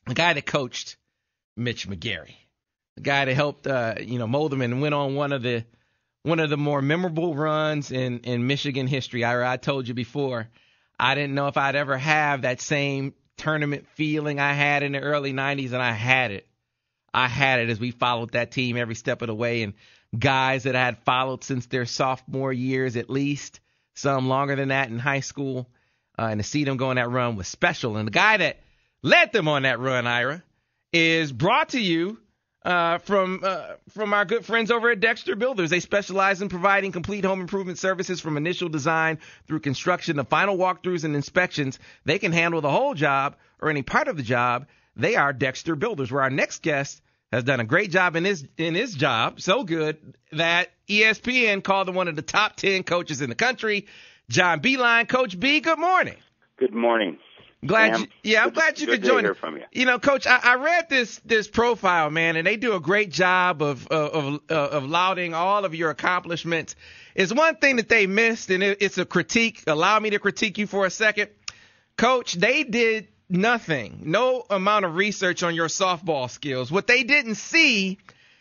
the guy that coached Mitch McGary, the guy that helped mold him and went on one of the more memorable runs in Michigan history. I told you before, I didn't know if I'd ever have that same tournament feeling I had in the early 90s, and I had it. As we followed that team every step of the way, and guys that I had followed since their sophomore years at least, some longer than that in high school, and to see them go on that run was special. And the guy that led them on that run, Ira, is brought to you from our good friends over at Dexter Builders. They specialize in providing complete home improvement services from initial design through construction to final walkthroughs and inspections. They can handle the whole job or any part of the job. They are Dexter Builders, where our next guest has done a great job in his job, so good that ESPN called him one of the top 10 coaches in the country. John Beilein. Coach B, good morning. Good morning. I'm glad you could join. Hear from you. You know, Coach, I read this profile, man, and they do a great job of lauding all of your accomplishments. It's one thing that they missed, and it's a critique. Allow me to critique you for a second. Coach, they did nothing, no amount of research on your softball skills. What they didn't see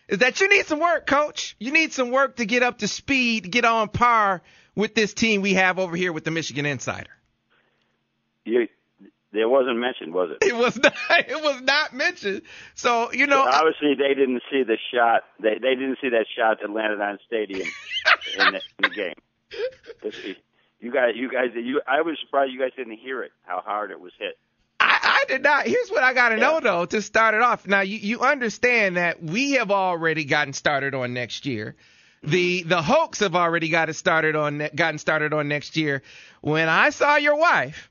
is that you need some work, Coach. You need some work to get up to speed, to get on par with this team we have over here with the Michigan Insider. It wasn't mentioned, was it? It was not mentioned. So, obviously they didn't see the shot. They didn't see that shot that landed on Stadium in the game. I was surprised you guys didn't hear it, how hard it was hit. I did not. Here's what I got to know, though, to start it off. Now, you understand that we have already gotten started on next year. The Hoax have already gotten started on next year. When I saw your wife,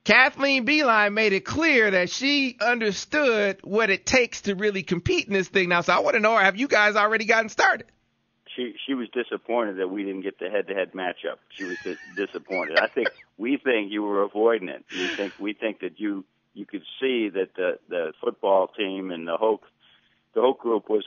Kathleen Beilein, made it clear that she understood what it takes to really compete in this thing now. So I want to know, have you guys already gotten started? She was disappointed that we didn't get the head-to-head matchup. She was disappointed. We think you were avoiding it. We think that you could see that the football team and the Hoke group was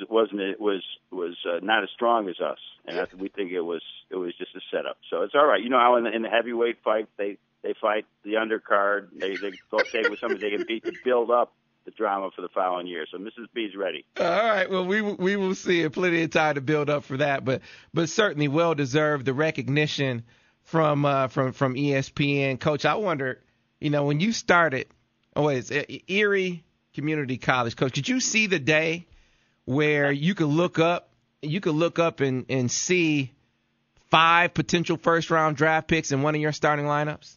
not as strong as us, and we think it was just a setup. So it's all right. You know how in the heavyweight fight they fight the undercard. They go take with somebody they can beat to build up the drama for the following year. So Mrs. B's ready. All right. Well, we will see. Plenty of time to build up for that, but certainly well deserved the recognition from ESPN. Coach, I wonder, when you started, it's Erie Community College, Coach. Did you see the day where you could look up and see 5 potential first round draft picks in one of your starting lineups?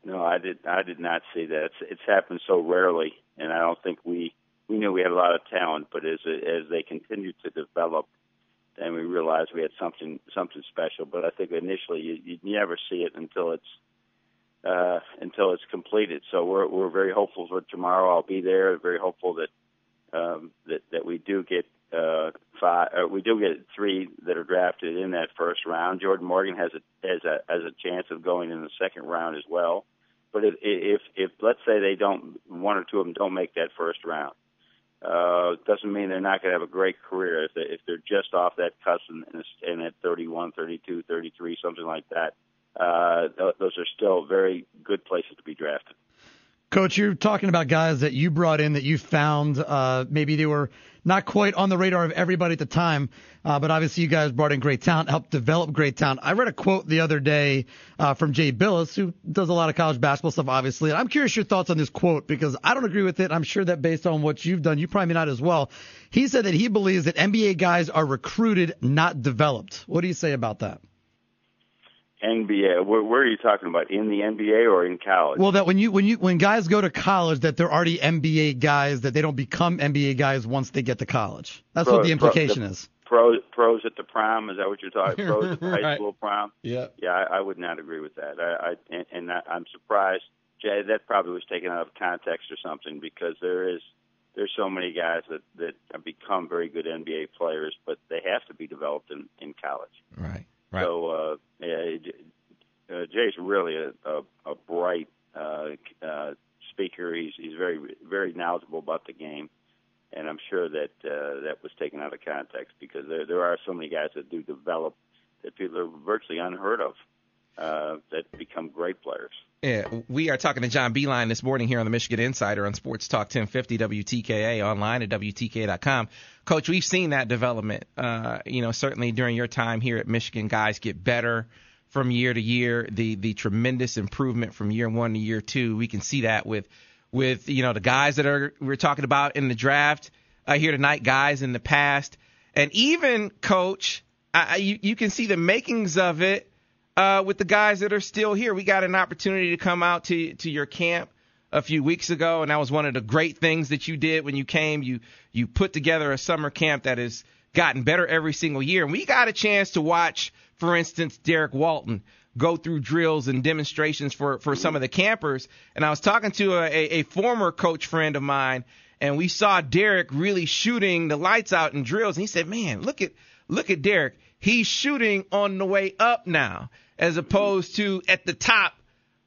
No, I did not see that. It's happened so rarely, and I don't think we knew we had a lot of talent. But as they continued to develop, then we realized we had something special. But I think initially you never see it until it's completed. So we're very hopeful for tomorrow. I'll be there. Very hopeful that we do get 5. We do get 3 that are drafted in that first round. Jordan Morgan has a chance of going in the second round as well. But if let's say they don't, 1 or 2 of them don't make that first round, doesn't mean they're not going to have a great career. If they're just off that cusp and at 31, 32, 33, something like that, those are still very good places to be drafted. Coach, you're talking about guys that you brought in that you found maybe they were not quite on the radar of everybody at the time, but obviously you guys brought in great talent, helped develop great talent. I read a quote the other day from Jay Billis, who does a lot of college basketball stuff, obviously. And I'm curious your thoughts on this quote because I don't agree with it. I'm sure that based on what you've done, you probably not as well. He said that he believes that NBA guys are recruited, not developed. What do you say about that? NBA, where are you talking about? In the NBA or in college? Well, that when guys go to college, that they're already NBA guys, that they don't become NBA guys once they get to college. That's what the implication is. Pros at the prom, is that what you're talking? Pros at the high school prom? Yeah. Yeah, I would not agree with that. I'm surprised, Jay. That probably was taken out of context or something because there's so many guys that have become very good NBA players, but they have to be developed in college. Right. So Jay's really a bright speaker. He's very, very knowledgeable about the game, and I'm sure that that was taken out of context because there are so many guys that do develop that people are virtually unheard of that become great players. Yeah, we are talking to John Beilein this morning here on the Michigan Insider on Sports Talk 1050 WTKA, online at WTKA.com. Coach, we've seen that development. Certainly during your time here at Michigan, guys get better from year to year. The tremendous improvement from year one to year two. We can see that with the guys that we're talking about in the draft here tonight, guys in the past, and even Coach, you can see the makings of it. With the guys that are still here. We got an opportunity to come out to your camp a few weeks ago, and that was one of the great things that you did when you came. You put together a summer camp that has gotten better every single year. And we got a chance to watch, for instance, Derrick Walton go through drills and demonstrations for some of the campers. And I was talking to a former coach friend of mine, and we saw Derrick really shooting the lights out in drills. And he said, man, look at Derrick. He's shooting on the way up now, as opposed to at the top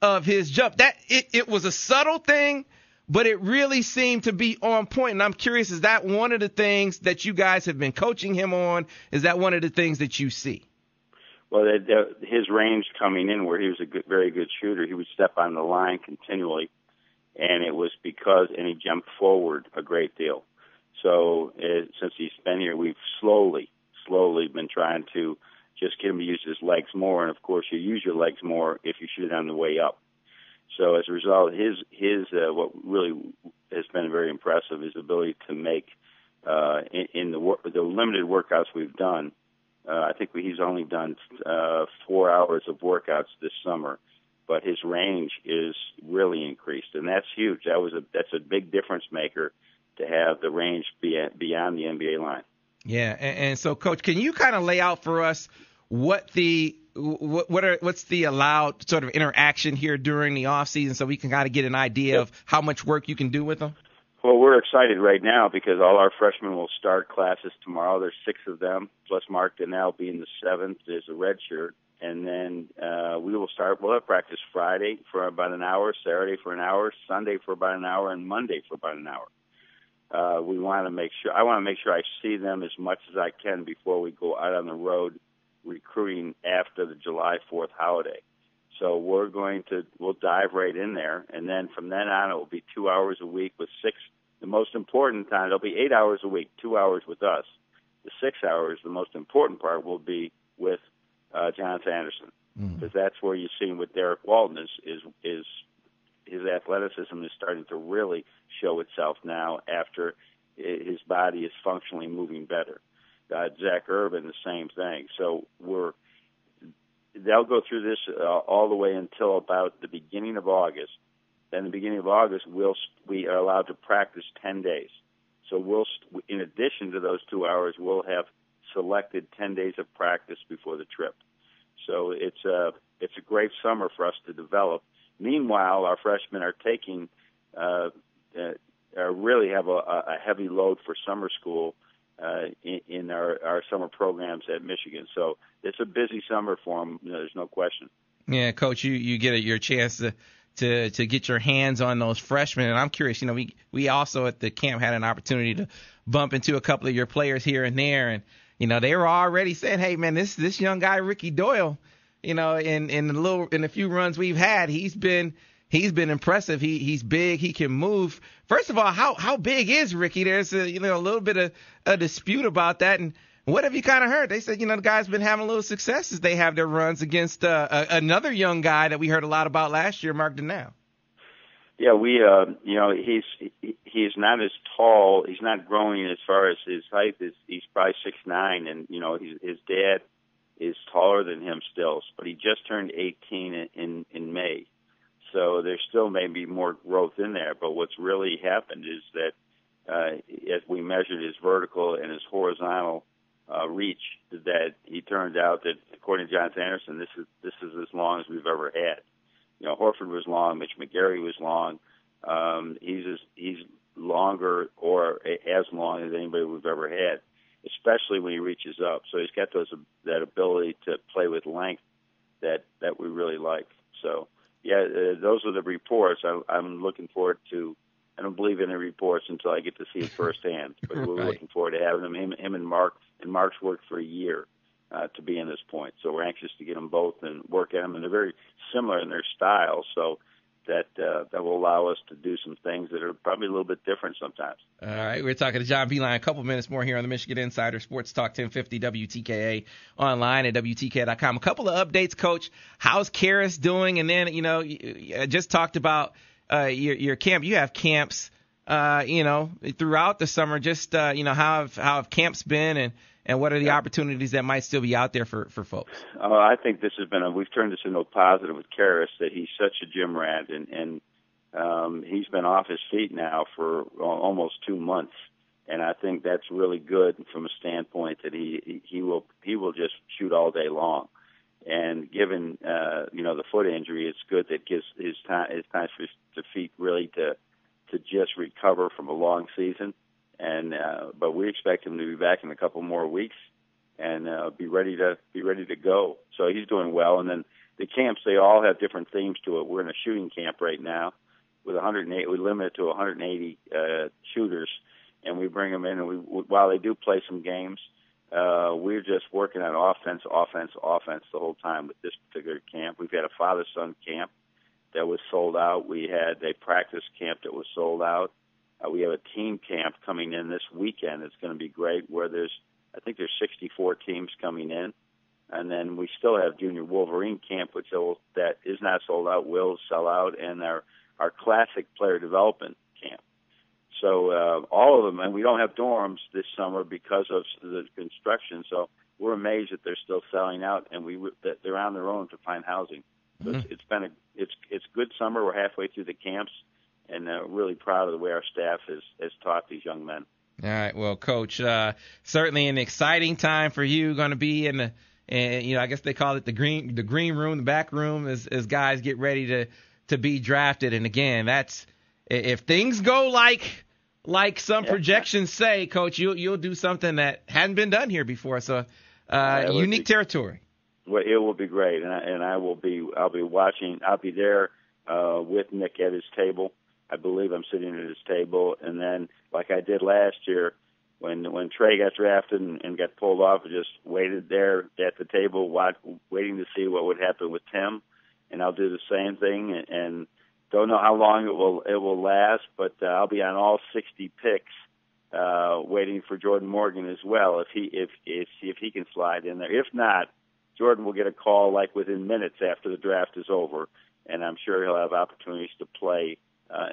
of his jump. That it was a subtle thing, but it really seemed to be on point. And I'm curious, is that one of the things that you guys have been coaching him on? Is that one of the things that you see? Well, his range coming in, where he was a very good shooter, he would step on the line continually, and it was and he jumped forward a great deal. So since he's been here, we've slowly been trying to just get him to use his legs more, and of course you use your legs more if you shoot it on the way up. So as a result, his what really has been very impressive is ability to make in the limited workouts we've done. I think he's only done 4 hours of workouts this summer, but his range is really increased, and that's huge. That's a big difference maker to have the range beyond the NBA line. Yeah, and so, Coach, can you kind of lay out for us what's the allowed sort of interaction here during the off season, so we can kind of get an idea of how much work you can do with them? Well, we're excited right now because all our freshmen will start classes tomorrow. There's 6 of them, plus Mark Donnell being the 7th is a red shirt. And then we'll have practice Friday for about an hour, Saturday for an hour, Sunday for about an hour, and Monday for about an hour. I want to make sure I see them as much as I can before we go out on the road recruiting after the July 4th holiday. So we'll dive right in there, and then from then on it will be 2 hours a week with 6. The most important time, it'll be 8 hours a week, 2 hours with us. The 6 hours, the most important part, will be with Jonathan Anderson, because that's where you see him with Derrick Walton is his athleticism is starting to really show itself now after his body is functionally moving better. Zach Urban, the same thing. So they'll go through this all the way until about the beginning of August. Then the beginning of August, we are allowed to practice 10 days. So in addition to those 2 hours, we'll have selected 10 days of practice before the trip. So it's a great summer for us to develop. Meanwhile, our freshmen are taking really have a heavy load for summer school in our summer programs at Michigan. So it's a busy summer for them. There's no question. Yeah, Coach, you get your chance to get your hands on those freshmen, and I'm curious. We also at the camp had an opportunity to bump into a couple of your players here and there, and they were already saying, "Hey, man, this young guy Ricky Doyle, in a few runs we've had, he's been impressive. He's big. He can move. First of all, how big is Ricky? There's a little bit of a dispute about that. And what have you kind of heard? They said the guy's been having a little success as they have their runs against another young guy that we heard a lot about last year, Mark Donnell. Yeah, he's not as tall. He's not growing as far as his height. He's probably 6'9", and his dad is taller than him still, but he just turned 18 in May. So there still may be more growth in there, but what's really happened is that as we measured his vertical and his horizontal reach, that he turned out that, according to Jonathan Anderson, this is as long as we've ever had. Horford was long, Mitch McGary was long. He's longer or as long as anybody we've ever had, especially when he reaches up. So he's got that ability to play with length that we really like. So, yeah, those are the reports. I'm looking forward to. I don't believe in the reports until I get to see it firsthand. But we're looking forward to having him and Mark. And Mark's worked for a year to be in this point. So we're anxious to get them both and work at them, and they're very similar in their style. So that will allow us to do some things that are probably a little bit different sometimes. All right, we're talking to John Beilein. A couple minutes more here on the Michigan Insider Sports Talk 1050 WTKA, online at WTKA.com. A couple of updates, Coach. How's Karis doing? And then, I just talked about your camp. You have camps, throughout the summer. Just, how have camps been, and what are the opportunities that might still be out there for folks? I think this has been we've turned this into a positive with Karis, that he's such a gym rat, and he's been off his feet now for almost 2 months, and I think that's really good from a standpoint that he will just shoot all day long. And given the foot injury, it's good that gives his time for his feet really to just recover from a long season. And but we expect him to be back in a couple more weeks and be ready to go. So he's doing well. And then the camps, they all have different themes to it. We're in a shooting camp right now with 108. We limit it to 180 shooters, and we bring them in. And while they do play some games, we're just working on offense the whole time with this particular camp. We've had a father-son camp that was sold out. We had a practice camp that was sold out. We have a team camp coming in this weekend. It's going to be great, where I think there's 64 teams coming in. And then we still have Junior Wolverine camp, that is not sold out, will sell out, and our classic player development camp. So all of them, and we don't have dorms this summer because of the construction. So we're amazed that they're still selling out, and that they're on their own to find housing. So it's been it's good summer. We're halfway through the camps, and really proud of the way our staff has taught these young men. All right, well, Coach, certainly an exciting time for you. Going to be in I guess they call it the green room, the back room, as guys get ready to be drafted. And again, that's if things go like some projections say, Coach, you'll do something that hadn't been done here before. So unique territory. Well, it will be great, and I'll be watching. I'll be there with Nick at his table. I believe I'm sitting at his table, and then like I did last year when Trey got drafted and got pulled off, I just waited there at the table, waiting to see what would happen with Tim, and I'll do the same thing. And don't know how long it will last, but I'll be on all 60 picks, waiting for Jordan Morgan as well if he can slide in there. If not, Jordan will get a call like within minutes after the draft is over, and I'm sure he'll have opportunities to play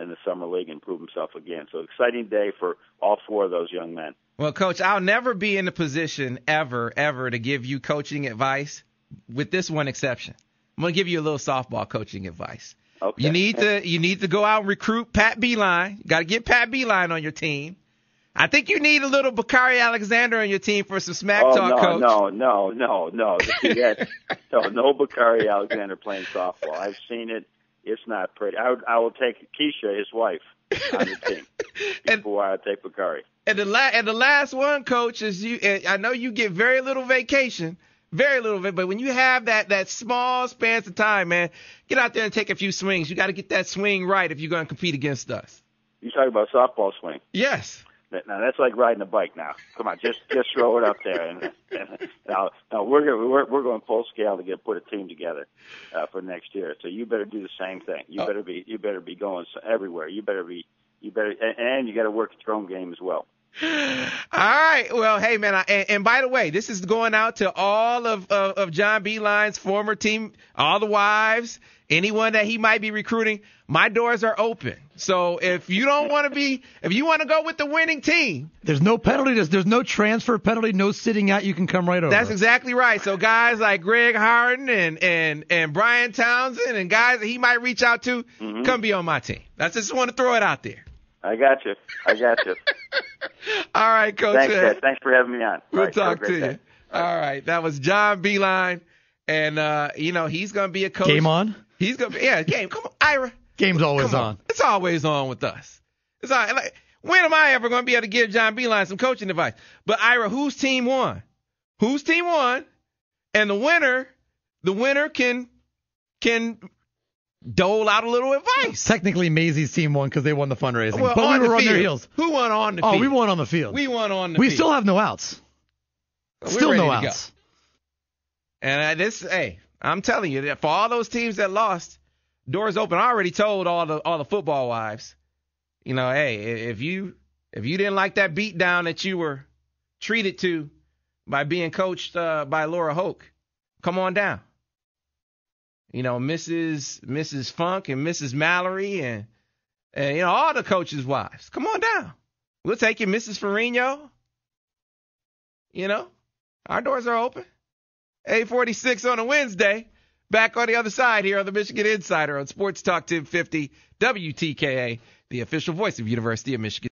in the summer league and prove himself again. So exciting day for all four of those young men. Well, Coach, I'll never be in a position ever to give you coaching advice, with this one exception. I'm going to give you a little softball coaching advice. Okay. You need to go out and recruit Pat Beilein. You got to get Pat Beilein on your team. I think you need a little Bakari Alexander on your team for some smack talk, Coach. No. See, no Bakari Alexander playing softball. I've seen it. It's not pretty. I will take Keisha, his wife, on the team before I take Bakari. And the last one, Coach, is you. I know you get very little vacation, but when you have that small span of time, man, get out there and take a few swings. You got to get that swing right if you're going to compete against us. You talking about softball swing? Yes. Now that's like riding a bike. Now, come on, just throw it up there. And now we're going full scale to put a team together for next year. So you better do the same thing. You better be going everywhere. You better, and you got to work your own game as well. All right. Well, hey, man. And by the way, this is going out to all of John Beilein's former team, all the wives, anyone that he might be recruiting. My doors are open. So if you want to go with the winning team, there's no penalty. There's no transfer penalty. No sitting out. You can come right over. That's exactly right. So guys like Greg Harden and Brian Townsend and guys that he might reach out to, come be on my team. I just want to throw it out there. I got you. All right, Coach. Thanks, Ted. Thanks for having me on. We'll talk to you. All right. That was John Beilein. And, he's going to be a coach. Game on? He's going to be, game. Come on, Ira. Game's always on. It's always on with us. It's all, when am I ever going to be able to give John Beilein some coaching advice? But, Ira, whose team won? And the winner can dole out a little advice. Technically, Maisie's team won because they won the fundraising. Well, but we were on their heels. Who won on the field? Oh, we won on the field. We won on the field. We still have no outs. Still no outs. And I'm telling you that for all those teams that lost, doors open. I already told all the football wives, hey, if you didn't like that beat down that you were treated to by being coached by Laura Hoke, come on down. Mrs. Funk and Mrs. Mallory and all the coaches' wives, come on down. We'll take you, Mrs. Ferrigno. Our doors are open. 8:46 on a Wednesday. Back on the other side here on the Michigan Insider on Sports Talk 1050 WTKA, the official voice of University of Michigan.